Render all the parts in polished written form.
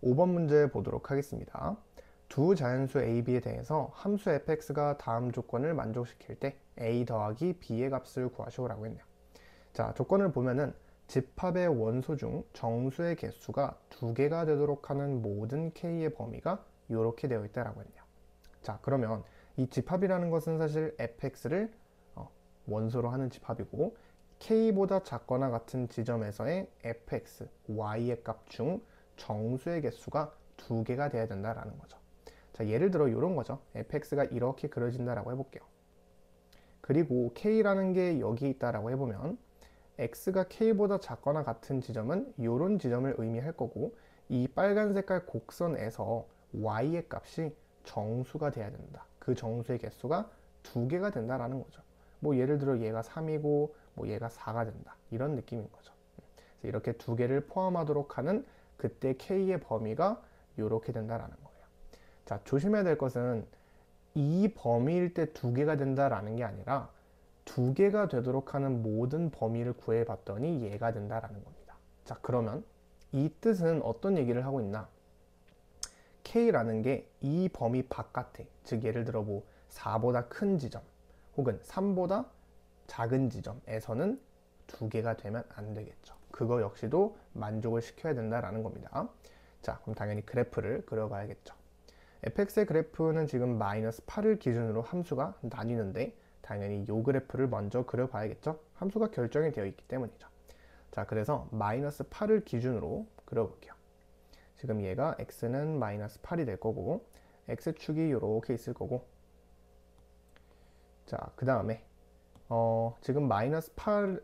5번 문제 보도록 하겠습니다. 두 자연수 a, b에 대해서 함수 fx가 다음 조건을 만족시킬 때 a 더하기 b의 값을 구하시오라고 했네요. 자, 조건을 보면은 집합의 원소 중 정수의 개수가 2개가 되도록 하는 모든 k의 범위가 이렇게 되어 있다라고 했네요. 자, 그러면 이 집합이라는 것은 사실 fx를 원소로 하는 집합이고 k보다 작거나 같은 지점에서의 fx, y의 값 중 정수의 개수가 2개가 돼야 된다라는 거죠. 자, 예를 들어 이런 거죠. fx가 이렇게 그려진다라고 해볼게요. 그리고 k라는 게 여기 있다라고 해보면 x가 k보다 작거나 같은 지점은 이런 지점을 의미할 거고, 이 빨간 색깔 곡선에서 y의 값이 정수가 돼야 된다. 그 정수의 개수가 2개가 된다라는 거죠. 뭐 예를 들어 얘가 3이고 뭐 얘가 4가 된다, 이런 느낌인 거죠. 그래서 이렇게 2개를 포함하도록 하는 그때 k의 범위가 이렇게 된다라는 거예요. 자, 조심해야 될 것은 이 범위일 때 2개가 된다라는 게 아니라 2개가 되도록 하는 모든 범위를 구해봤더니 얘가 된다라는 겁니다. 자, 그러면 이 뜻은 어떤 얘기를 하고 있나? K라는 게 이 범위 바깥에, 즉 예를 들어 뭐 4보다 큰 지점 혹은 3보다 작은 지점에서는 2개가 되면 안 되겠죠. 그거 역시도 만족을 시켜야 된다라는 겁니다. 자, 그럼 당연히 그래프를 그려봐야겠죠. fx의 그래프는 지금 마이너스 8을 기준으로 함수가 나뉘는데 당연히 이 그래프를 먼저 그려봐야겠죠. 함수가 결정이 되어 있기 때문이죠. 자, 그래서 마이너스 8을 기준으로 그려볼게요. 지금 얘가 x는 마이너스 8이 될 거고 x축이 이렇게 있을 거고, 자, 그 다음에 지금 마이너스 8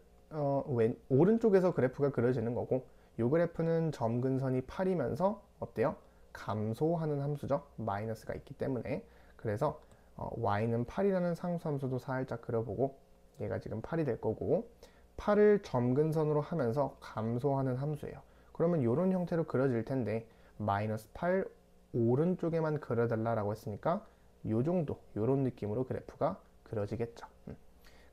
오른쪽에서 그래프가 그려지는 거고, 이 그래프는 점근선이 8이면서 어때요? 감소하는 함수죠. 마이너스가 있기 때문에. 그래서 y는 8이라는 상수함수도 살짝 그려보고, 얘가 지금 8이 될 거고 8을 점근선으로 하면서 감소하는 함수예요. 그러면 이런 형태로 그려질 텐데 마이너스 8 오른쪽에만 그려달라고 했으니까 이 정도, 이런 느낌으로 그래프가 그려지겠죠.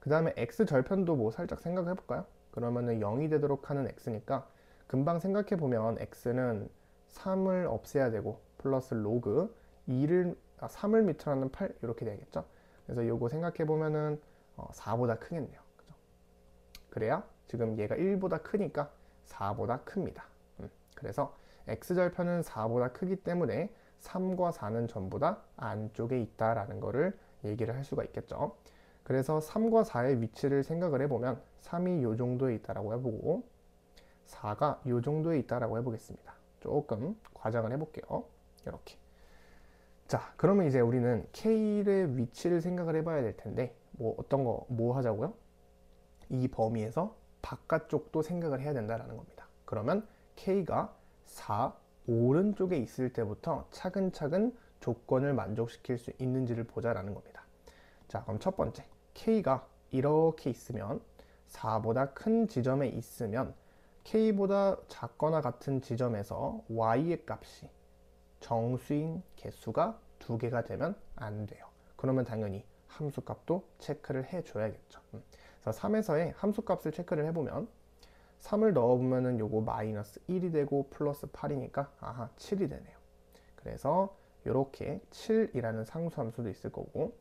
그 다음에 x 절편도 뭐 살짝 생각해 볼까요? 그러면은 0이 되도록 하는 x니까 금방 생각해 보면 x는 3을 없애야 되고 플러스 로그 3을 밑으로는 8 이렇게 되겠죠. 그래서 요거 생각해 보면은 4보다 크겠네요. 그죠? 그래야 지금 얘가 1보다 크니까 4보다 큽니다. 그래서 x절편은 4보다 크기 때문에 3과 4는 전부 다 안쪽에 있다라는 거를 얘기를 할 수가 있겠죠. 그래서 3과 4의 위치를 생각을 해보면 3이 요 정도에 있다라고 해보고 4가 요 정도에 있다라고 해보겠습니다. 조금 과장을 해볼게요. 이렇게. 자, 그러면 이제 우리는 K의 위치를 생각을 해봐야 될 텐데, 뭐 어떤 거 뭐 하자고요? 이 범위에서 바깥쪽도 생각을 해야 된다라는 겁니다. 그러면 K가 4 오른쪽에 있을 때부터 차근차근 조건을 만족시킬 수 있는지를 보자라는 겁니다. 자, 그럼 첫 번째, K가 이렇게 있으면 4보다 큰 지점에 있으면 K보다 작거나 같은 지점에서 Y의 값이 정수인 개수가 2개가 되면 안 돼요. 그러면 당연히 함수값도 체크를 해줘야겠죠. 그래서 3에서의 함수값을 체크를 해보면 3을 넣어보면은 요거 마이너스 1이 되고 플러스 8이니까 아하 7이 되네요. 그래서 이렇게 7이라는 상수함수도 있을 거고,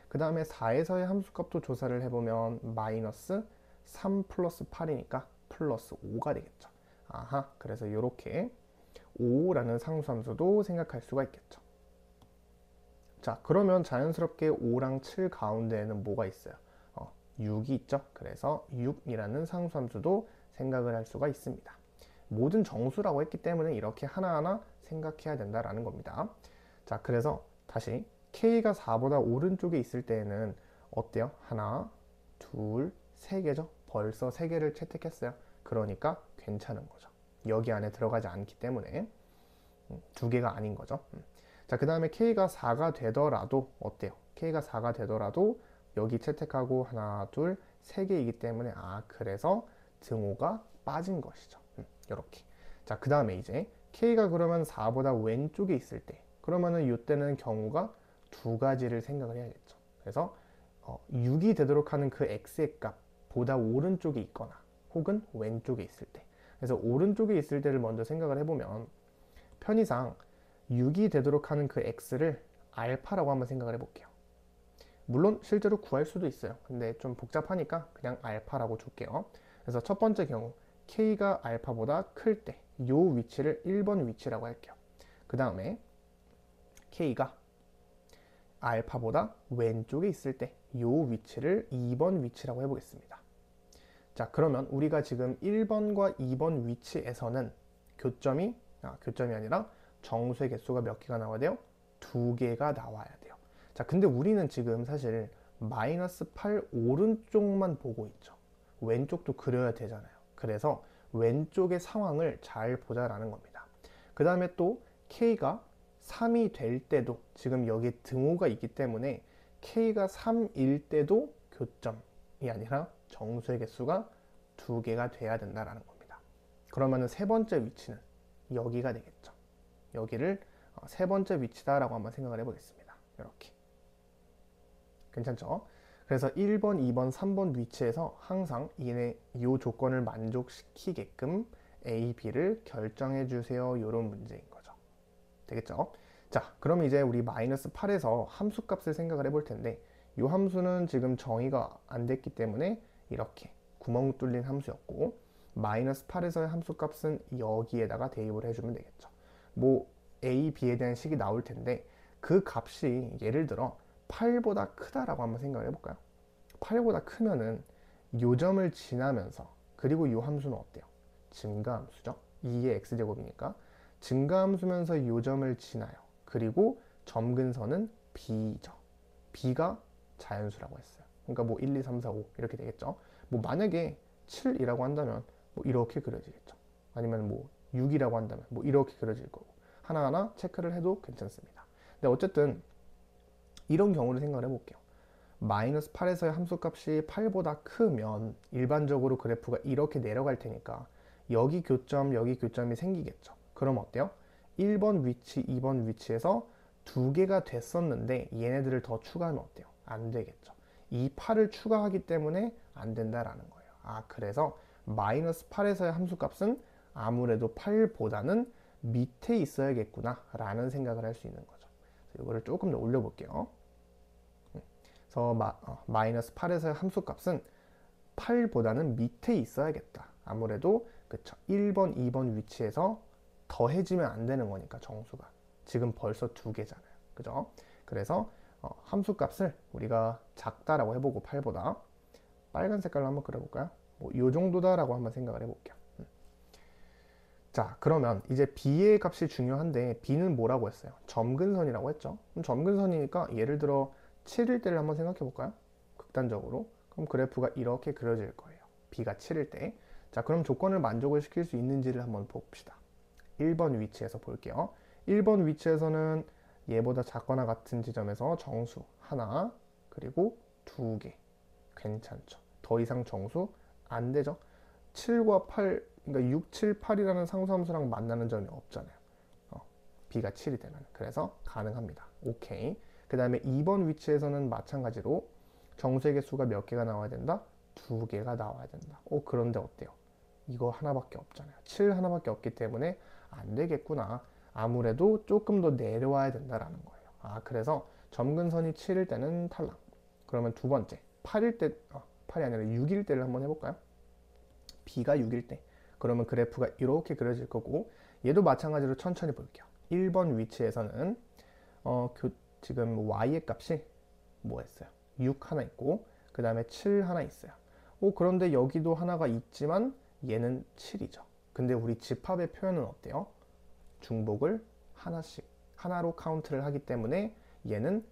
그 다음에 4에서의 함수값도 조사를 해보면 마이너스 3 플러스 8이니까 플러스 5가 되겠죠. 아하, 그래서 이렇게 5라는 상수함수도 생각할 수가 있겠죠. 자, 그러면 자연스럽게 5랑 7 가운데에는 뭐가 있어요? 6이 있죠. 그래서 6이라는 상수함수도 생각을 할 수가 있습니다. 모든 정수라고 했기 때문에 이렇게 하나하나 생각해야 된다라는 겁니다. 자, 그래서 다시 K가 4보다 오른쪽에 있을 때에는 어때요? 하나, 둘, 세 개죠. 벌써 세 개를 채택했어요. 그러니까 괜찮은 거죠. 여기 안에 들어가지 않기 때문에 두 개가 아닌 거죠. 자, 그 다음에 K가 4가 되더라도 어때요? K가 4가 되더라도 여기 채택하고 하나, 둘, 세 개이기 때문에 그래서 등호가 빠진 것이죠. 이렇게. 자, 그 다음에 이제 K가 그러면 4보다 왼쪽에 있을 때, 그러면은 이때는 경우가 두 가지를 생각을 해야겠죠. 그래서 6이 되도록 하는 그 x의 값보다 오른쪽에 있거나 혹은 왼쪽에 있을 때, 그래서 오른쪽에 있을 때를 먼저 생각을 해보면 편의상 6이 되도록 하는 그 x를 알파라고 한번 생각을 해볼게요. 물론 실제로 구할 수도 있어요. 근데 좀 복잡하니까 그냥 알파라고 줄게요. 그래서 첫 번째 경우 k가 알파보다 클 때 이 위치를 1번 위치라고 할게요. 그 다음에 k가 알파보다 왼쪽에 있을 때 이 위치를 2번 위치라고 해보겠습니다. 자, 그러면 우리가 지금 1번과 2번 위치에서는 교점이 아니라 정수의 개수가 몇 개가 나와야 돼요? 2개가 나와야 돼요. 자, 근데 우리는 지금 사실 마이너스 8 오른쪽만 보고 있죠. 왼쪽도 그려야 되잖아요. 그래서 왼쪽의 상황을 잘 보자라는 겁니다. 그 다음에 또 k가 3이 될 때도 지금 여기에 등호가 있기 때문에 k가 3일 때도 교점이 아니라 정수의 개수가 2개가 돼야 된다라는 겁니다. 그러면은 세 번째 위치는 여기가 되겠죠. 여기를 세 번째 위치다라고 한번 생각을 해보겠습니다. 이렇게. 괜찮죠? 그래서 1번, 2번, 3번 위치에서 항상 이 조건을 만족시키게끔 A, B를 결정해 주세요. 이런 문제인 거죠. 되겠죠? 자, 그럼 이제 우리 마이너스 8에서 함수값을 생각을 해볼 텐데 이 함수는 지금 정의가 안 됐기 때문에 이렇게 구멍 뚫린 함수였고 마이너스 8에서의 함수값은 여기에다가 대입을 해주면 되겠죠. 뭐 A, B에 대한 식이 나올 텐데 그 값이 예를 들어 8보다 크다라고 한번 생각을 해볼까요? 8보다 크면은 요점을 지나면서 그리고 이 함수는 어때요? 증가함수죠. 2의 x제곱이니까 증가함수면서 요점을 지나요. 그리고 점근선은 b죠. b가 자연수라고 했어요. 그러니까 뭐 1, 2, 3, 4, 5 이렇게 되겠죠. 뭐 만약에 7이라고 한다면 뭐 이렇게 그려지겠죠. 아니면 뭐 6이라고 한다면 뭐 이렇게 그려질 거고 하나하나 체크를 해도 괜찮습니다. 근데 어쨌든 이런 경우를 생각을 해볼게요. 마이너스 8에서의 함수값이 8보다 크면 일반적으로 그래프가 이렇게 내려갈 테니까 여기 교점이 생기겠죠. 그럼 어때요? 1번 위치, 2번 위치에서 2개가 됐었는데 얘네들을 더 추가하면 어때요? 안 되겠죠. 이 8을 추가하기 때문에 안 된다라는 거예요. 아, 그래서 마이너스 8에서의 함수값은 아무래도 8보다는 밑에 있어야겠구나 라는 생각을 할 수 있는 거죠. 이거를 조금 더 올려볼게요. 그래서 마이너스 8에서의 함수값은 8보다는 밑에 있어야겠다. 아무래도 그쵸. 1번, 2번 위치에서 더해지면 안 되는 거니까 정수가. 지금 벌써 2개잖아요. 그죠? 그래서 함수값을 우리가 작다라고 해보고 8보다 빨간 색깔로 한번 그려볼까요? 뭐 이 정도다라고 한번 생각을 해볼게요. 자, 그러면 이제 b의 값이 중요한데 b는 뭐라고 했어요? 점근선이라고 했죠. 그럼 점근선이니까 예를 들어 7일 때를 한번 생각해 볼까요? 극단적으로. 그럼 그래프가 이렇게 그려질 거예요. b가 7일 때. 자, 그럼 조건을 만족을 시킬 수 있는지를 한번 봅시다. 1번 위치에서 볼게요. 1번 위치에서는 얘보다 작거나 같은 지점에서 정수 하나 그리고 2개. 괜찮죠. 더 이상 정수 안 되죠. 7과 8, 그러니까 6, 7, 8이라는 상수함수랑 만나는 점이 없잖아요. b가 7이 되면. 그래서 가능합니다. 오케이. 그 다음에 2번 위치에서는 마찬가지로 정수의 개수가 몇 개가 나와야 된다? 2개가 나와야 된다. 그런데 어때요? 이거 하나밖에 없잖아요. 7 하나밖에 없기 때문에 안 되겠구나. 아무래도 조금 더 내려와야 된다라는 거예요. 아, 그래서 점근선이 7일 때는 탈락. 그러면 두 번째, 8일 때, 8이 아니라 6일 때를 한번 해볼까요? b가 6일 때. 그러면 그래프가 이렇게 그려질 거고 얘도 마찬가지로 천천히 볼게요. 1번 위치에서는 지금 y의 값이 뭐였어요? 6 하나 있고 그 다음에 7 하나 있어요. 그런데 여기도 하나가 있지만 얘는 7이죠. 근데 우리 집합의 표현은 어때요? 중복을 하나씩 하나로 카운트를 하기 때문에 얘는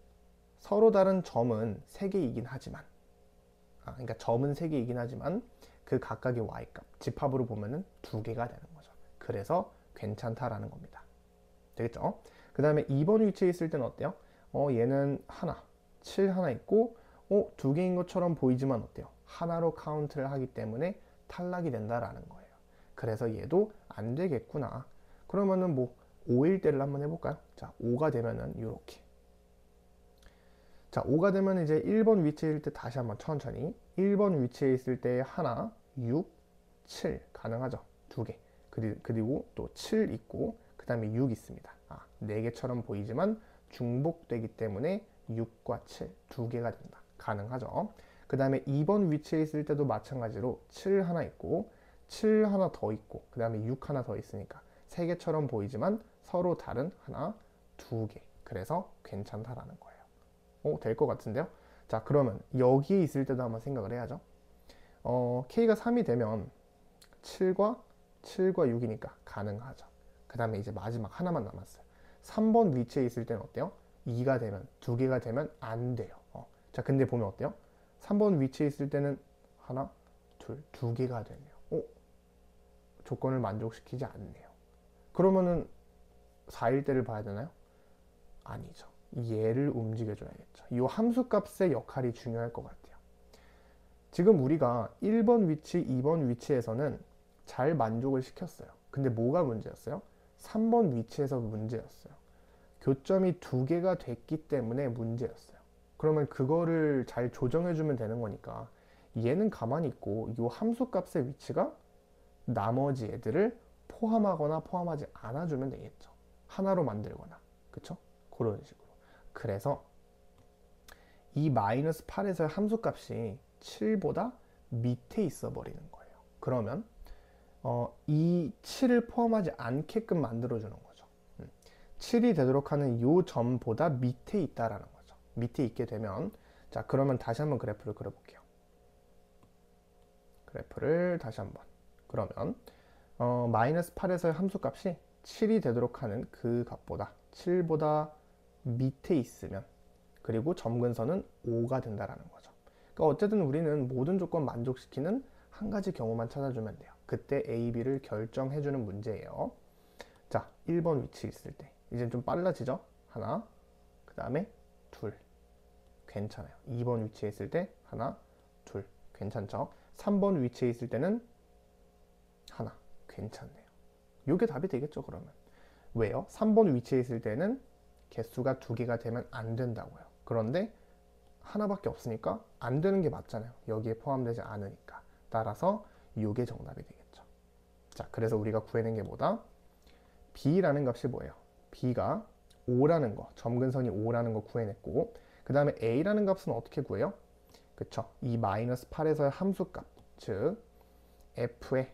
서로 다른 점은 3개이긴 하지만 그러니까 점은 3개이긴 하지만 그 각각의 y값 집합으로 보면은 2개가 되는 거죠. 그래서 괜찮다라는 겁니다. 되겠죠? 그 다음에 2번 위치에 있을 때는 어때요? 얘는 하나 7 하나 있고 2개인 것처럼 보이지만 어때요? 하나로 카운트를 하기 때문에 탈락이 된다라는 거예요. 그래서 얘도 안 되겠구나. 그러면은 뭐 5일 때를 한번 해볼까요? 자, 5가 되면은 이렇게. 자, 5가 되면 이제 1번 위치일 때 다시 한번 천천히 1번 위치에 있을 때 하나 6, 7 가능하죠. 2개. 그리고 또 7 있고 그 다음에 6 있습니다. 4개처럼 보이지만 중복되기 때문에 6과 7 두 개가 된다. 가능하죠. 그 다음에 2번 위치에 있을 때도 마찬가지로 7 하나 있고 7 하나 더 있고 그 다음에 6 하나 더 있으니까 3개처럼 보이지만 서로 다른 하나, 2개. 그래서 괜찮다라는 거예요. 될 것 같은데요? 자, 그러면 여기에 있을 때도 한번 생각을 해야죠. K가 3이 되면 7과 6이니까 가능하죠. 그 다음에 이제 마지막 하나만 남았어요. 3번 위치에 있을 때는 어때요? 2가 되면, 2개가 되면 안 돼요. 자, 근데 보면 어때요? 3번 위치에 있을 때는 하나, 둘, 2개가 되네요. 조건을 만족시키지 않네요. 그러면은 4일 때를 봐야 되나요? 아니죠. 얘를 움직여줘야겠죠. 이 함수값의 역할이 중요할 것 같아요. 지금 우리가 1번 위치, 2번 위치에서는 잘 만족을 시켰어요. 근데 뭐가 문제였어요? 3번 위치에서 문제였어요. 교점이 2개가 됐기 때문에 문제였어요. 그러면 그거를 잘 조정해주면 되는 거니까 얘는 가만히 있고 이 함수값의 위치가 나머지 애들을 포함하거나 포함하지 않아주면 되겠죠. 하나로 만들거나. 그쵸? 그런 식으로. 그래서 이 마이너스 8에서의 함수값이 7보다 밑에 있어 버리는 거예요. 그러면 이 7을 포함하지 않게끔 만들어주는 거죠. 7이 되도록 하는 이 점보다 밑에 있다라는 거죠. 밑에 있게 되면 자, 그러면 다시 한번 그래프를 그려볼게요. 그래프를 다시 한번. 그러면 마이너스 8에서의 함수값이 7이 되도록 하는 그 값보다 7보다 밑에 있으면 그리고 점근선은 5가 된다라는 거죠. 그러니까 어쨌든 우리는 모든 조건 만족시키는 한 가지 경우만 찾아주면 돼요. 그때 A, B를 결정해주는 문제예요. 자, 1번 위치 있을 때 이제 좀 빨라지죠? 하나, 그 다음에 둘. 괜찮아요. 2번 위치에 있을 때 하나, 둘. 괜찮죠? 3번 위치에 있을 때는 하나. 괜찮네요. 이게 답이 되겠죠, 그러면. 왜요? 3번 위치에 있을 때는 개수가 2개가 되면 안 된다고요. 그런데 하나밖에 없으니까 안 되는 게 맞잖아요. 여기에 포함되지 않으니까. 따라서 이게 정답이 되겠죠. 자, 그래서 우리가 구해낸 게 뭐다? B라는 값이 뭐예요? B가 5라는 거, 점근선이 5라는 거 구해냈고 그 다음에 A라는 값은 어떻게 구해요? 그쵸? 이 마이너스 8에서의 함수값, 즉 F의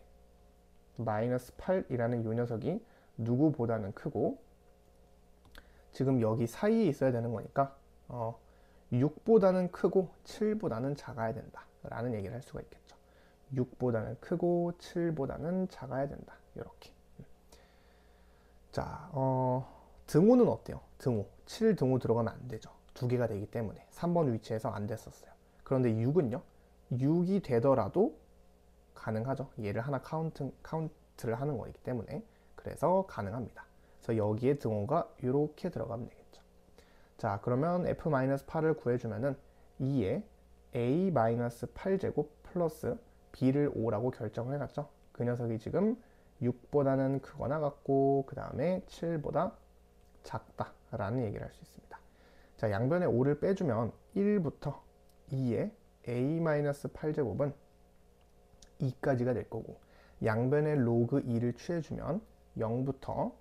마이너스 8이라는 이 녀석이 누구보다는 크고 지금 여기 사이에 있어야 되는 거니까 6보다는 크고 7보다는 작아야 된다 라는 얘기를 할 수가 있겠죠. 6보다는 크고 7보다는 작아야 된다. 이렇게. 자, 등호는 어때요? 등호. 7 등호 들어가면 안 되죠. 2개가 되기 때문에 3번 위치에서 안 됐었어요. 그런데 6은요? 6이 되더라도 가능하죠. 얘를 하나 카운트를 하는 거기 때문에 그래서 가능합니다. 그래서 여기에 등호가 이렇게 들어가면 되겠죠. 자, 그러면 F-8을 구해주면은 2에 A-8제곱 플러스 B를 5라고 결정을 해놨죠. 그 녀석이 지금 6보다는 크거나 같고 그 다음에 7보다 작다라는 얘기를 할 수 있습니다. 자, 양변에 5를 빼주면 1부터 2에 A-8제곱은 2까지가 될 거고 양변에 로그 2를 취해주면 0부터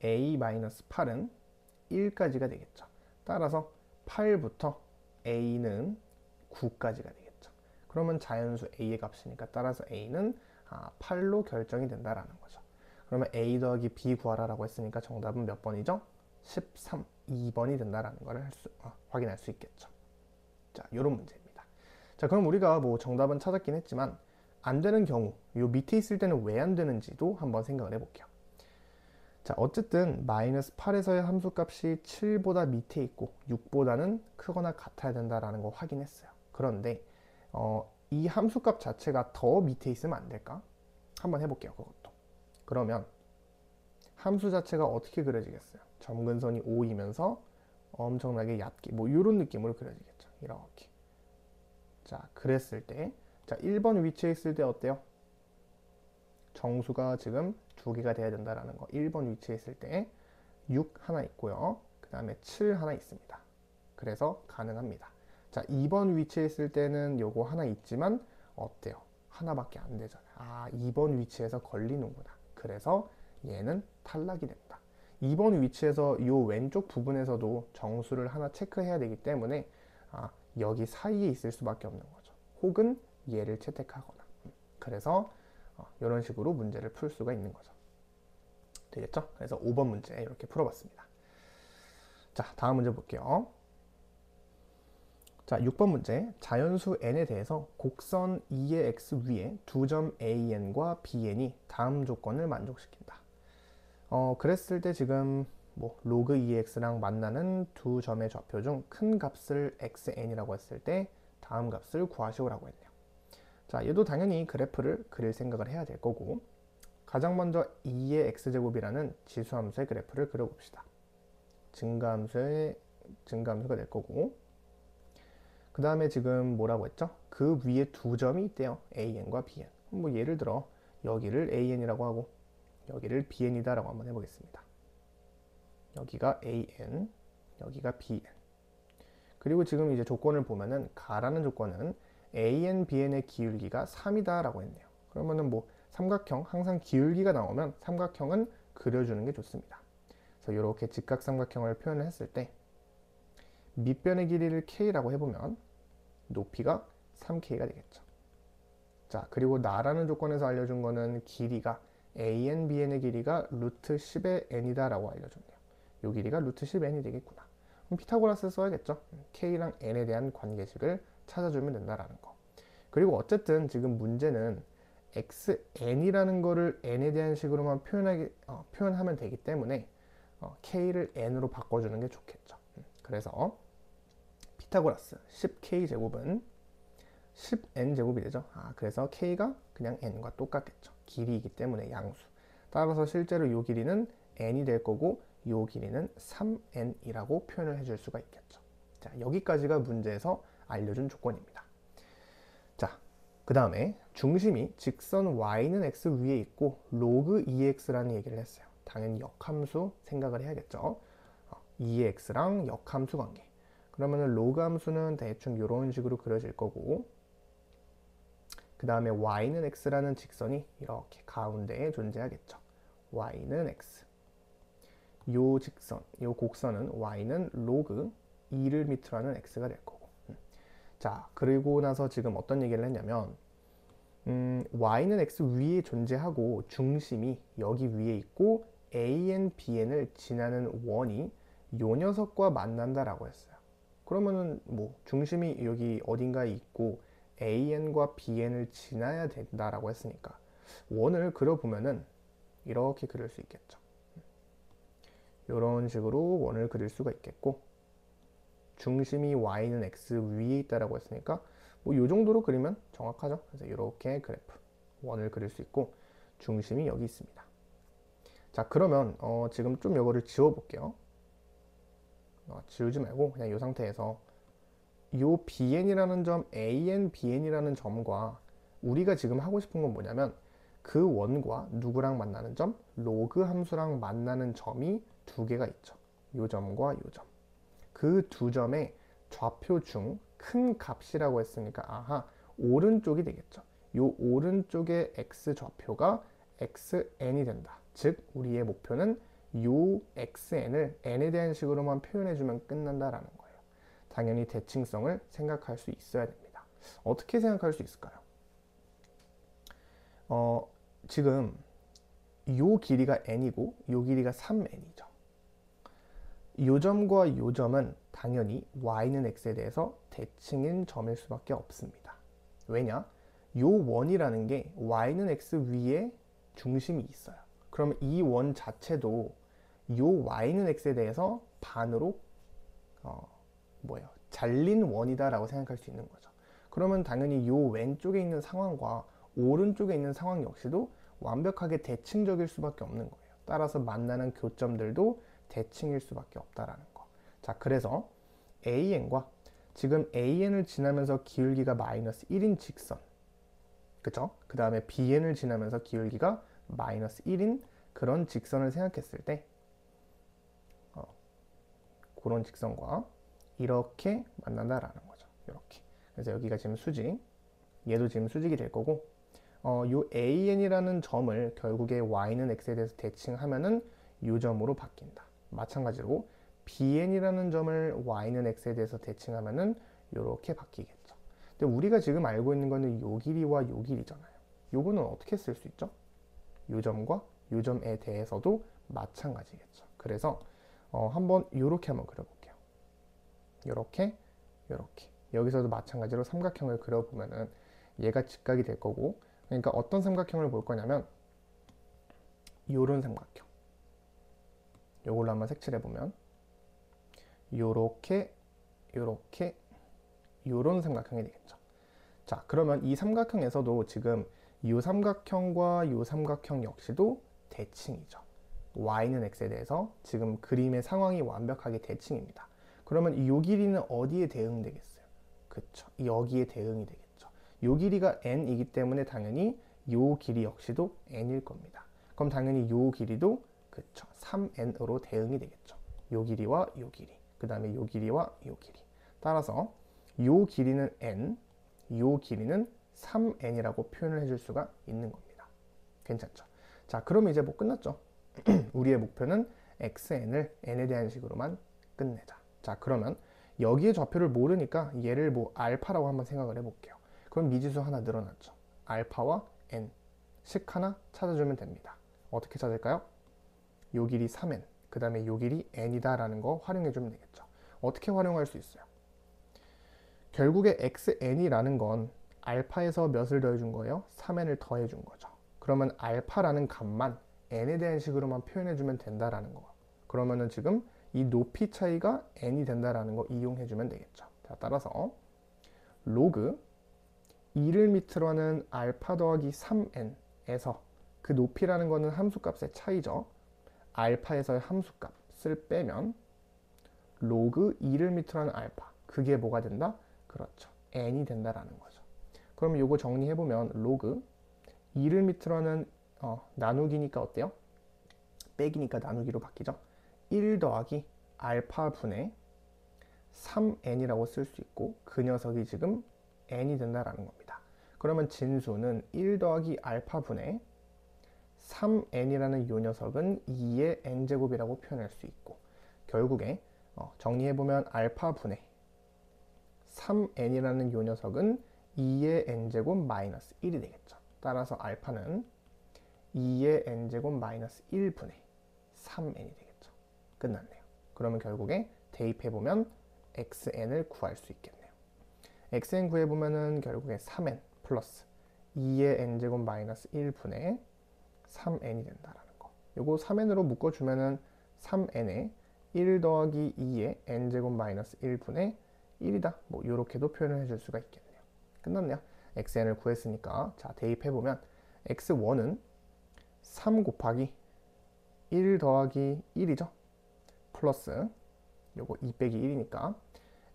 A-8은 1까지가 되겠죠. 따라서 8부터 A는 9까지가 되겠죠. 그러면 자연수 A의 값이니까 따라서 A는 8로 결정이 된다라는 거죠. 그러면 A 더하기 B 구하라라고 했으니까 정답은 몇 번이죠? 13, 2번이 된다라는 걸 확인할 수 있겠죠. 자, 요런 문제입니다. 자, 그럼 우리가 뭐 정답은 찾았긴 했지만 안 되는 경우, 요 밑에 있을 때는 왜 안 되는지도 한번 생각을 해볼게요. 자, 어쨌든 마이너스 8에서의 함수값이 7보다 밑에 있고 6보다는 크거나 같아야 된다라는 거 확인했어요. 그런데 이 함수값 자체가 더 밑에 있으면 안 될까? 한번 해볼게요, 그것도. 그러면 함수 자체가 어떻게 그려지겠어요? 점근선이 5이면서 엄청나게 얕게 뭐 이런 느낌으로 그려지겠죠. 이렇게. 자, 그랬을 때 자, 1번 위치에 있을 때 어때요? 정수가 지금 2개가 돼야 된다라는 거. 1번 위치에 있을 때 6 하나 있고요. 그 다음에 7 하나 있습니다. 그래서 가능합니다. 자, 2번 위치에 있을 때는 요거 하나 있지만 어때요? 하나밖에 안 되잖아요. 2번 위치에서 걸리는구나. 그래서 얘는 탈락이 됩니다. 2번 위치에서 이 왼쪽 부분에서도 정수를 하나 체크해야 되기 때문에 여기 사이에 있을 수밖에 없는 거죠. 혹은 얘를 채택하거나. 그래서 이런 식으로 문제를 풀 수가 있는 거죠. 되겠죠? 그래서 5번 문제 이렇게 풀어봤습니다. 자, 다음 문제 볼게요. 자, 6번 문제. 자연수 n에 대해서 곡선 2의 x 위에 두 점 an과 bn이 다음 조건을 만족시킨다. 그랬을 때 지금 뭐 로그 2x랑 만나는 두 점의 좌표 중 큰 값을 xn이라고 했을 때 다음 값을 구하시오라고 했네요. 자, 얘도 당연히 그래프를 그릴 생각을 해야 될 거고, 가장 먼저 2의 x제곱이라는 지수함수의 그래프를 그려봅시다. 증가함수가 될 거고, 그 다음에 지금 뭐라고 했죠? 그 위에 두 점이 있대요. an과 bn. 뭐 예를 들어 여기를 an이라고 하고 여기를 bn이다 라고 한번 해보겠습니다. 여기가 an, 여기가 bn. 그리고 지금 이제 조건을 보면은 가라는 조건은 an, bn의 기울기가 3이다 라고 했네요. 그러면은 뭐 삼각형, 항상 기울기가 나오면 삼각형은 그려주는 게 좋습니다. 그래서 이렇게 직각삼각형을 표현을 했을 때 밑변의 길이를 k라고 해보면 높이가 3k가 되겠죠. 자, 그리고 나라는 조건에서 알려준 거는 길이가 an, bn의 길이가 루트 10의 n이다 라고 알려줬네요. 이 길이가 루트 10n이 되겠구나. 그럼 피타고라스 써야겠죠. k랑 n에 대한 관계식을 찾아주면 된다라는 거. 그리고 어쨌든 지금 문제는 xn이라는 거를 n에 대한 식으로만 표현하면 되기 때문에 k를 n으로 바꿔주는 게 좋겠죠. 그래서 피타고라스 10k 제곱은 10n 제곱이 되죠. 그래서 k가 그냥 n과 똑같겠죠. 길이이기 때문에 양수. 따라서 실제로 이 길이는 n이 될 거고 이 길이는 3n이라고 표현을 해줄 수가 있겠죠. 자, 여기까지가 문제에서 알려준 조건입니다. 자, 그 다음에 중심이 직선 y는 x 위에 있고 로그 2x라는 얘기를 했어요. 당연히 역함수 생각을 해야겠죠. 2x랑 역함수 관계. 그러면은 로그 함수는 대충 이런 식으로 그려질 거고, 그 다음에 y는 x라는 직선이 이렇게 가운데에 존재하겠죠. y는 x. 요 직선, 요 곡선은 y는 로그 2를 밑으로 하는 x가 될 거고. 자, 그리고 나서 지금 어떤 얘기를 했냐면 y는 x 위에 존재하고 중심이 여기 위에 있고 an, bn을 지나는 원이 요 녀석과 만난다라고 했어요. 그러면은 뭐 중심이 여기 어딘가에 있고 an과 bn을 지나야 된다라고 했으니까 원을 그려보면은 이렇게 그릴 수 있겠죠. 이런 식으로 원을 그릴 수가 있겠고, 중심이 y는 x 위에 있다라고 했으니까 뭐 이 정도로 그리면 정확하죠. 그래서 이렇게 그래프 원을 그릴 수 있고 중심이 여기 있습니다. 자, 그러면 지금 좀 이거를 지워볼게요. 지우지 말고 그냥 이 상태에서 이 bn이라는 점, an, bn이라는 점과 우리가 지금 하고 싶은 건 뭐냐면 그 원과 누구랑 만나는 점? 로그 함수랑 만나는 점이 두 개가 있죠. 이 점과 이 점. 그 두 점의 좌표 중 큰 값이라고 했으니까 오른쪽이 되겠죠. 이 오른쪽의 x 좌표가 xn이 된다. 즉 우리의 목표는 이 xn을 n에 대한 식으로만 표현해주면 끝난다라는 거예요. 당연히 대칭성을 생각할 수 있어야 됩니다. 어떻게 생각할 수 있을까요? 지금 이 길이가 n이고 이 길이가 3n이죠. 이 점과 이 점은 당연히 y는 x에 대해서 대칭인 점일 수밖에 없습니다. 왜냐? 이 원이라는 게 y는 x 위에 중심이 있어요. 그러면 이 원 자체도 이 y는 x에 대해서 반으로 잘린 원이다라고 생각할 수 있는 거죠. 그러면 당연히 이 왼쪽에 있는 상황과 오른쪽에 있는 상황 역시도 완벽하게 대칭적일 수밖에 없는 거예요. 따라서 만나는 교점들도 대칭일 수밖에 없다라는 거. 자, 그래서 an과 지금 an을 지나면서 기울기가 마이너스 1인 직선, 그쵸? 그 다음에 bn을 지나면서 기울기가 마이너스 1인 그런 직선을 생각했을 때 그런 직선과 이렇게 만난다라는 거죠. 이렇게. 그래서 여기가 지금 수직, 얘도 지금 수직이 될 거고, 요 an이라는 점을 결국에 y는 x에 대해서 대칭하면은 요점으로 바뀐다. 마찬가지로 bn이라는 점을 y는 x에 대해서 대칭하면은 이렇게 바뀌겠죠. 근데 우리가 지금 알고 있는 거는 요 길이와 요 길이잖아요. 요거는 어떻게 쓸 수 있죠? 요점과 요점에 대해서도 마찬가지겠죠. 그래서 한번 요렇게 한번 그려볼게요. 요렇게 요렇게 여기서도 마찬가지로 삼각형을 그려보면은 얘가 직각이 될 거고, 그러니까 어떤 삼각형을 볼 거냐면 요런 삼각형, 요걸로 한번 색칠해 보면 요렇게 요렇게 요런 삼각형이 되겠죠. 자, 그러면 이 삼각형에서도 지금 이 삼각형과 이 삼각형 역시도 대칭이죠. y는 x에 대해서 지금 그림의 상황이 완벽하게 대칭입니다. 그러면 이 길이는 어디에 대응되겠어요? 그쵸, 여기에 대응이 되겠죠. 요 길이가 n이기 때문에 당연히 요 길이 역시도 n일 겁니다. 그럼 당연히 요 길이도 그쵸, 3n으로 대응이 되겠죠. 요 길이와 요 길이, 그 다음에 요 길이와 요 길이. 따라서 요 길이는 n, 요 길이는 3n이라고 표현을 해줄 수가 있는 겁니다. 괜찮죠? 자, 그럼 이제 뭐 끝났죠? 우리의 목표는 xn을 n에 대한 식으로만 끝내자. 자, 그러면 여기에 좌표를 모르니까 얘를 뭐 알파라고 한번 생각을 해볼게요. 그럼 미지수 하나 늘어났죠. 알파와 n 식 하나 찾아주면 됩니다. 어떻게 찾을까요? 요 길이 3n, 그 다음에 요 길이 n이다 라는 거 활용해주면 되겠죠. 어떻게 활용할 수 있어요? 결국에 xn이라는 건 알파에서 몇을 더해준 거예요? 3n을 더해준 거죠. 그러면 알파라는 값만 n에 대한 식으로만 표현해주면 된다라는 거. 그러면은 지금 이 높이 차이가 n이 된다라는 거 이용해주면 되겠죠. 자, 따라서 로그 2를 밑으로 하는 알파 더하기 3n에서 그 높이라는 거는 함수값의 차이죠. 알파에서의 함수값을 빼면 로그 2를 밑으로 하는 알파, 그게 뭐가 된다? 그렇죠, n이 된다라는 거죠. 그럼 요거 정리해보면 로그 2를 밑으로 하는 나누기니까 어때요? 빼기니까 나누기로 바뀌죠. 1 더하기 알파 분의 3n이라고 쓸 수 있고, 그 녀석이 지금 n이 된다라는 겁니다. 그러면 진수는 1 더하기 알파 분의 3n이라는 요 녀석은 2의 n제곱이라고 표현할 수 있고, 결국에 정리해보면 알파 분의 3n이라는 요 녀석은 2의 n제곱 마이너스 1이 되겠죠. 따라서 알파는 2의 n제곱 마이너스 1분의 3n이 되겠죠. 끝났네요. 그러면 결국에 대입해보면 xn을 구할 수 있겠네요. xn 구해보면은 결국에 3n 플러스 2의 n제곱 마이너스 1분의 3n이 된다라는 거. 요거 3n으로 묶어주면은 3n에 1 더하기 2의 n제곱 마이너스 1분의 1이다. 뭐 요렇게도 표현을 해줄 수가 있겠네요. 끝났네요. xn을 구했으니까 자, 대입해보면 x1은 3 곱하기 1 더하기 1이죠. 플러스 요거 2 빼기 1이니까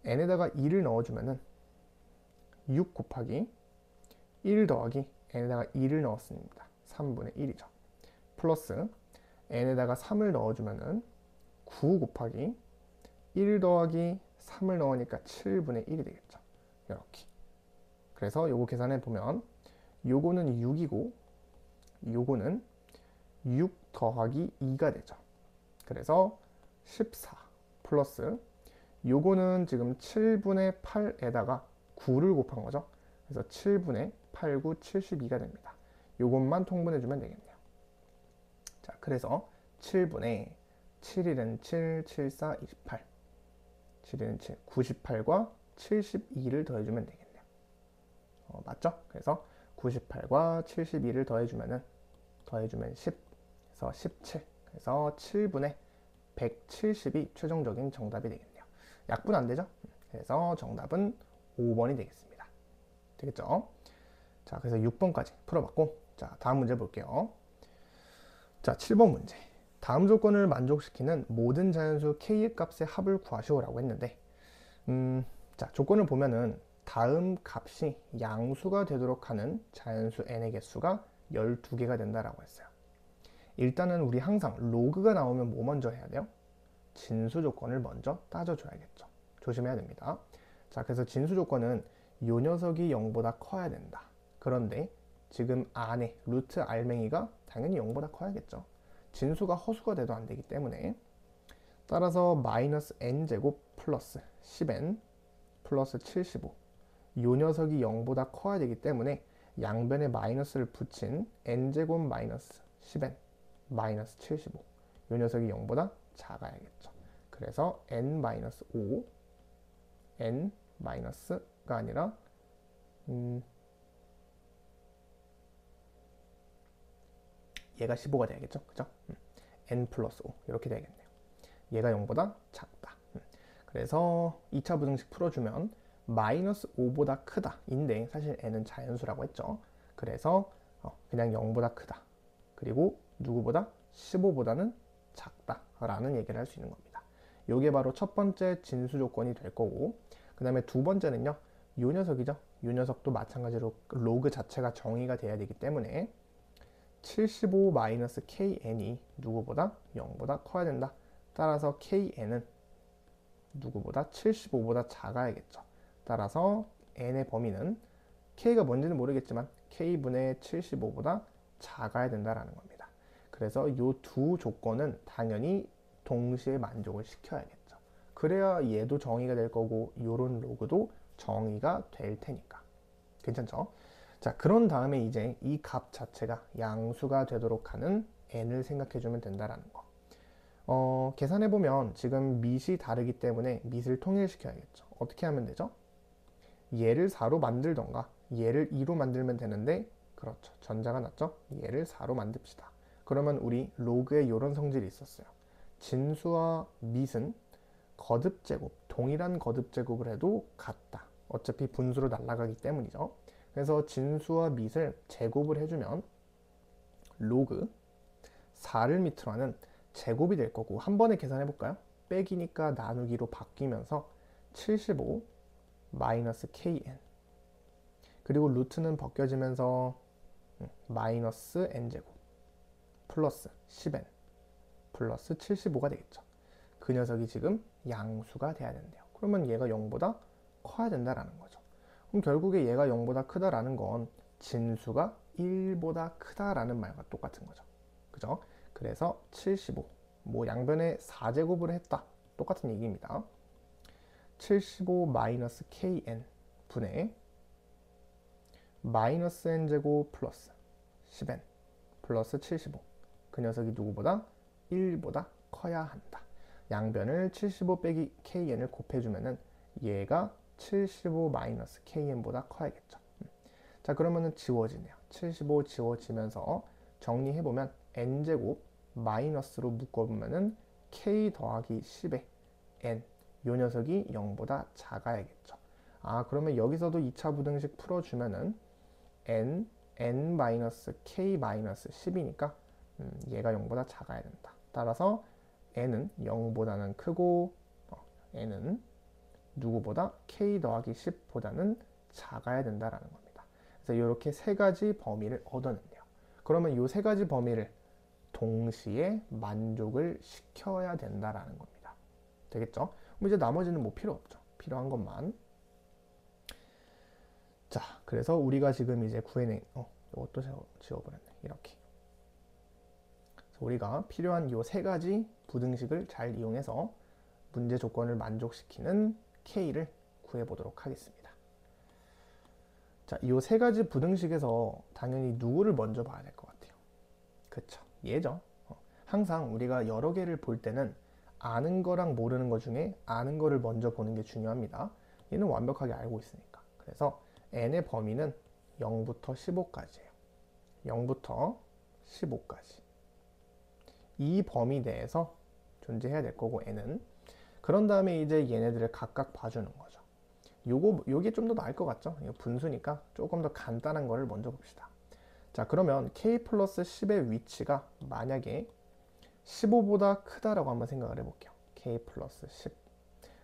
n에다가 2를 넣어주면은 6 곱하기 1 더하기 n에다가 2를 넣었습니다. 3분의 1이죠. 플러스 n에다가 3을 넣어주면은 9 곱하기 1 더하기 3을 넣으니까 7분의 1이 되겠죠. 이렇게. 그래서 요거 계산해 보면 요거는 6이고 요거는 6 더하기 2가 되죠. 그래서 14 플러스 요거는 지금 7분의 8에다가 9를 곱한 거죠. 그래서 7분의 8, 9, 72가 됩니다. 요것만 통분해주면 되겠네요. 자, 그래서 7분의 7일은 7, 7, 4, 28 7일은 7, 98과 72를 더해주면 되겠네요. 맞죠? 그래서 98과 72를 더해주면 10, 그래서 17, 그래서 7분의 170이 최종적인 정답이 되겠네요. 약분 안 되죠? 그래서 정답은 5번이 되겠습니다. 되겠죠? 자, 그래서 6번까지 풀어봤고, 자, 다음 문제 볼게요. 자, 7번 문제. 다음 조건을 만족시키는 모든 자연수 k의 값의 합을 구하시오라고 했는데, 자, 조건을 보면은 다음 값이 양수가 되도록 하는 자연수 n의 개수가 12개가 된다라고 했어요. 일단은 우리 항상 로그가 나오면 뭐 먼저 해야 돼요? 진수 조건을 먼저 따져줘야겠죠. 조심해야 됩니다. 자, 그래서 진수 조건은 요 녀석이 0보다 커야 된다. 그런데 지금 안에 루트 알맹이가 당연히 0보다 커야겠죠. 진수가 허수가 돼도 안 되기 때문에 따라서 마이너스 n제곱 플러스 10n 플러스 75 요 녀석이 0보다 커야 되기 때문에 양변에 마이너스를 붙인 n제곱 마이너스 10n 마이너스 75 요 녀석이 0보다 작아야겠죠. 그래서 n-5 n-가 아니라 얘가 15가 돼야겠죠. 그죠? n 플러스 5 이렇게 돼야겠네요. 얘가 0보다 작다. 그래서 2차 부등식 풀어주면 마이너스 5보다 크다 인데 사실 n은 자연수라고 했죠. 그래서 그냥 0보다 크다. 그리고 누구보다 15보다는 작다 라는 얘기를 할 수 있는 겁니다. 요게 바로 첫 번째 진수 조건이 될 거고, 그 다음에 두 번째는요, 요 녀석이죠. 요 녀석도 마찬가지로 로그 자체가 정의가 돼야 되기 때문에 75-kn이 누구보다 0보다 커야 된다. 따라서 kn은 누구보다 75보다 작아야겠죠. 따라서 n의 범위는 k가 뭔지는 모르겠지만 k분의 75보다 작아야 된다라는 겁니다. 그래서 이 두 조건은 당연히 동시에 만족을 시켜야겠죠. 그래야 얘도 정의가 될 거고 요런 로그도 정의가 될 테니까. 괜찮죠? 자, 그런 다음에 이제 이 값 자체가 양수가 되도록 하는 n을 생각해주면 된다라는 거. 계산해보면 지금 밑이 다르기 때문에 밑을 통일시켜야겠죠. 어떻게 하면 되죠? 얘를 4로 만들던가 얘를 2로 만들면 되는데, 그렇죠. 전자가 낫죠? 얘를 4로 만듭시다. 그러면 우리 로그에 이런 성질이 있었어요. 진수와 밑은 거듭제곱, 동일한 거듭제곱을 해도 같다. 어차피 분수로 날아가기 때문이죠. 그래서 진수와 밑을 제곱을 해주면 로그 4를 밑으로 하는 제곱이 될 거고, 한 번에 계산해 볼까요? 빼기니까 나누기로 바뀌면서 75 마이너스 kn, 그리고 루트는 벗겨지면서 마이너스 n제곱 플러스 10n 플러스 75가 되겠죠. 그 녀석이 지금 양수가 돼야 된대요. 그러면 얘가 0보다 커야 된다라는 거죠. 그럼 결국에 얘가 0보다 크다라는 건 진수가 1보다 크다라는 말과 똑같은 거죠. 그죠? 그래서 75, 뭐 양변에 4제곱을 했다. 똑같은 얘기입니다. 75 마이너스 kn 분의 마이너스 n제곱 플러스 10n 플러스 75. 그 녀석이 누구보다 1보다 커야 한다. 양변을 75 빼기 kn을 곱해주면은 얘가 75 마이너스 kn보다 커야겠죠. 자, 그러면은 지워지네요. 75 지워지면서 정리해보면 n제곱 마이너스로 묶어보면은 k 더하기 10의 n, 요 녀석이 0보다 작아야겠죠. 아, 그러면 여기서도 2차 부등식 풀어주면은 n-k-10이니까 얘가 0보다 작아야 된다. 따라서 n은 0보다는 크고 n은 누구보다 k 더하기 10보다는 작아야 된다라는 겁니다. 그래서 이렇게 세 가지 범위를 얻어낸대요. 그러면 이 세 가지 범위를 동시에 만족을 시켜야 된다라는 겁니다. 되겠죠? 그럼 이제 나머지는 뭐 필요 없죠. 필요한 것만. 자, 그래서 우리가 지금 이제 구해낸 이것도 지워버렸네. 이렇게. 그래서 우리가 필요한 이 세 가지 부등식을 잘 이용해서 문제 조건을 만족시키는 K를 구해보도록 하겠습니다. 자, 이 세 가지 부등식에서 당연히 누구를 먼저 봐야 될 것 같아요. 그쵸? 얘죠. 항상 우리가 여러 개를 볼 때는 아는 거랑 모르는 거 중에 아는 거를 먼저 보는 게 중요합니다. 얘는 완벽하게 알고 있으니까. 그래서 n의 범위는 0부터 15까지예요. 0부터 15까지. 이 범위 내에서 존재해야 될 거고 n은. 그런 다음에 이제 얘네들을 각각 봐주는 거죠. 요게 좀 더 나을 것 같죠? 이거 분수니까 조금 더 간단한 거를 먼저 봅시다. 자, 그러면 k 플러스 10의 위치가 만약에 15보다 크다라고 한번 생각을 해볼게요. k 플러스 10.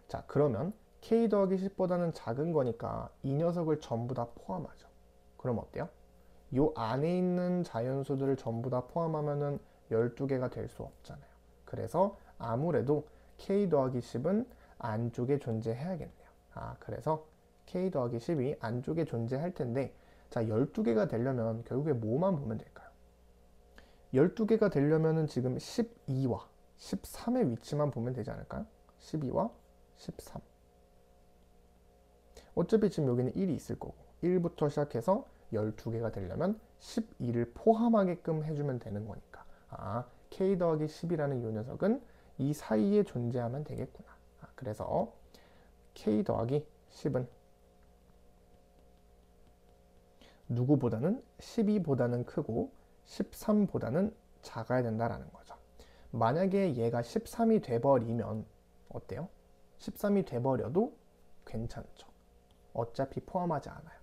자, 그러면 k 더하기 10보다는 작은 거니까 이 녀석을 전부 다 포함하죠. 그럼 어때요? 요 안에 있는 자연수들을 전부 다 포함하면은 12개가 될 수 없잖아요. 그래서 아무래도 k 더하기 10은 안쪽에 존재해야겠네요. 아, 그래서 k 더하기 10이 안쪽에 존재할 텐데, 자, 12개가 되려면 결국에 뭐만 보면 될까요? 12개가 되려면은 지금 12와 13의 위치만 보면 되지 않을까요? 12와 13. 어차피 지금 여기는 1이 있을 거고 1부터 시작해서 12개가 되려면 12를 포함하게끔 해주면 되는 거니까 k 더하기 10이라는 이 녀석은 이 사이에 존재하면 되겠구나. 그래서 k 더하기 10은 누구보다는 12보다는 크고 13보다는 작아야 된다라는 거죠. 만약에 얘가 13이 돼버리면 어때요? 13이 돼버려도 괜찮죠. 어차피 포함하지 않아요.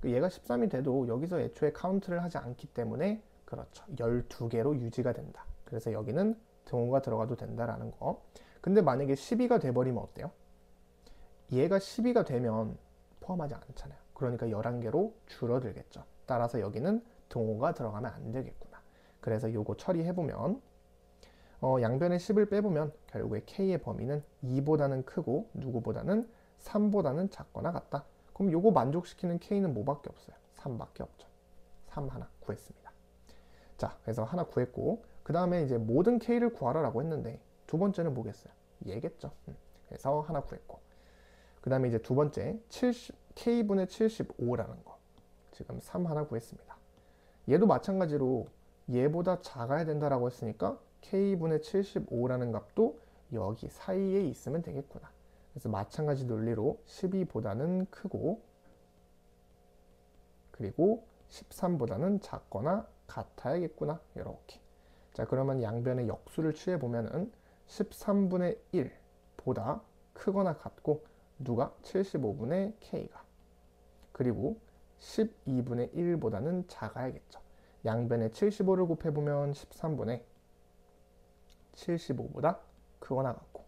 얘가 13이 돼도 여기서 애초에 카운트를 하지 않기 때문에 그렇죠. 12개로 유지가 된다. 그래서 여기는 등호가 들어가도 된다라는 거. 근데 만약에 12가 돼버리면 어때요? 얘가 12가 되면 포함하지 않잖아요. 그러니까 11개로 줄어들겠죠. 따라서 여기는 등호가 들어가면 안 되겠구나. 그래서 요거 처리해보면 양변에 10을 빼보면 결국에 k의 범위는 2보다는 크고 누구보다는 3보다는 작거나 같다. 그럼 요거 만족시키는 k는 뭐밖에 없어요? 3밖에 없죠. 3 하나 구했습니다. 자, 그래서 하나 구했고 그 다음에 이제 모든 k를 구하라라고 했는데 두 번째는 뭐겠어요? 얘겠죠. 그래서 하나 구했고 그 다음에 이제 두 번째 k분의 75라는 거 지금 3 하나 구했습니다. 얘도 마찬가지로 얘보다 작아야 된다라고 했으니까 k분의 75라는 값도 여기 사이에 있으면 되겠구나. 그래서 마찬가지 논리로 12보다는 크고 그리고 13보다는 작거나 같아야겠구나. 이렇게. 자, 그러면 양변의 역수를 취해보면은 13분의 1보다 크거나 같고 누가? 75분의 k가. 그리고 12분의 1보다는 작아야겠죠. 양변에 75를 곱해보면 13분의 75보다 크거나 같고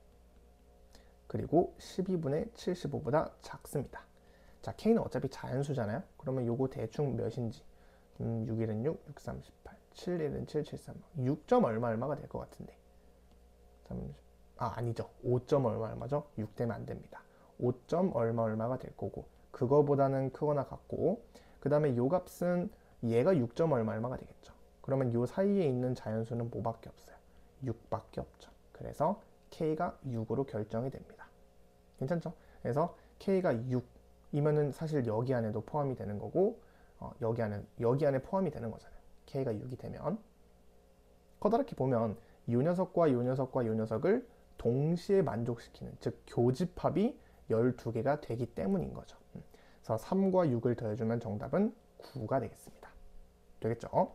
그리고 12분의 75보다 작습니다. 자, k는 어차피 자연수잖아요. 그러면 요거 대충 몇인지 6일은 6, 6, 3, 18, 7일은 7, 7, 3, 6점 얼마가 될 것 같은데 30, 아니죠. 5점 얼마죠? 6 되면 안 됩니다. 5점 얼마가 될 거고 그거보다는 크거나 같고 그 다음에 요 값은 얘가 6점 얼마가 되겠죠. 그러면 요 사이에 있는 자연수는 뭐밖에 없어요? 6밖에 없죠. 그래서 k가 6으로 결정이 됩니다. 괜찮죠? 그래서 k가 6이면은 사실 여기 안에도 포함이 되는 거고 여기 안에 포함이 되는 거잖아요. k가 6이 되면 커다랗게 보면 이 녀석과 이 녀석과 이 녀석을 동시에 만족시키는 즉 교집합이 12개가 되기 때문인 거죠. 그래서 3과 6을 더해주면 정답은 9가 되겠습니다. 되겠죠?